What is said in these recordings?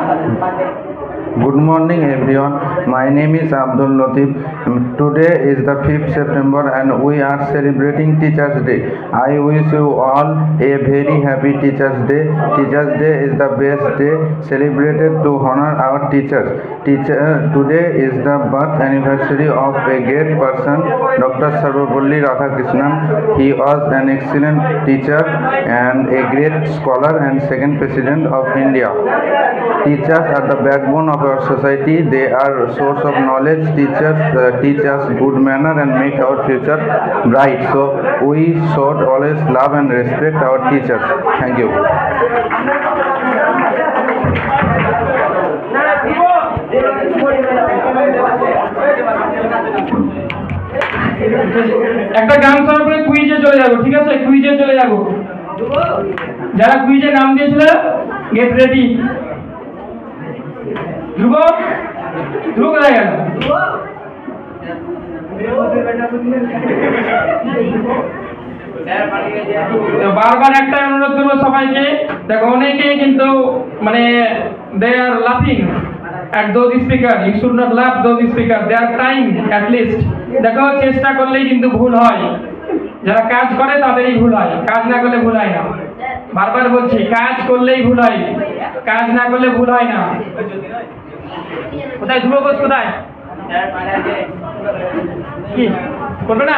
Good morning everyone. My name is Abdul Latif. Today is the 5th September and we are celebrating Teachers Day. I wish you all a very happy Teachers Day. Teachers Day is the best day celebrated to honor our teachers. Today is the birth anniversary of a great person, Dr. Sarvapalli Radhakrishnan. He was an excellent teacher and a great scholar and second president of India. Teachers are the backbone of our society. They are a source of knowledge. Teachers teach us good manner and make our future bright. So we should always love and respect our teachers. Thank you. একটা গান শোনার পরে কুইজে চলে যাব, ঠিক আছে? কুইজে চলে যাব। যারা কুইজে নাম দিয়েছিল গেট রেডি। ধ্রুব ধ্রুব কোথায় গেল? বারবার একটা অনুরোধ করবো সবাইকে, দেখো অনেকেই কিন্তু মানে দে আর লাফিং at those speaker. You should not laugh those speaker. They are trying at least. দেখো চেষ্টা করলেই কিন্তু ভুল হয়। যারা কাজ করে তাদেরই ভুল হয়, কাজ না করলে ভুল হয় না। বারবার বলছি, কাজ করলেই ভুল হয়, কাজ না করলে ভুল হয় না। কোথায় ধ্রুব ঘোষ? কোথায় কি করবে না?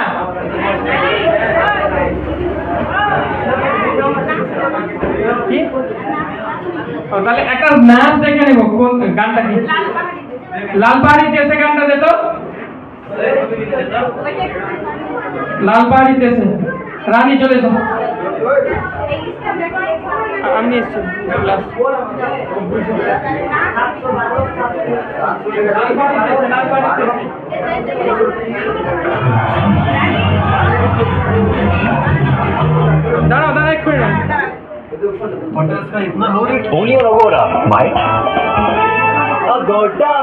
কি তাহলে একটা নাচ দেখে নেব। কোন গানটা? কি লাল পাহাড়ি দেশে গানটা দে তো। লাল পাহাড়ি দেশে রানী চলে এসো। আমি এসছি দাঁড়াও দাঁড়া এক করে Only on Aurora, Mike. Agoda.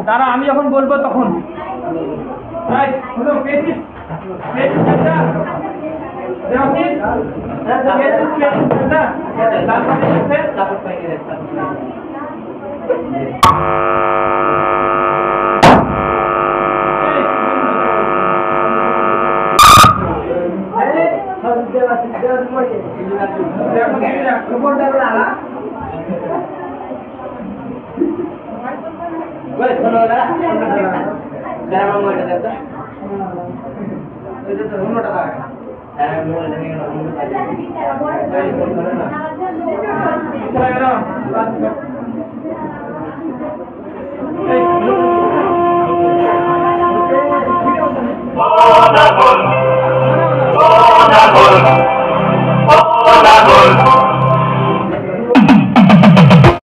দাঁড়া, আমি যখন বলবো তখন। Wonderful.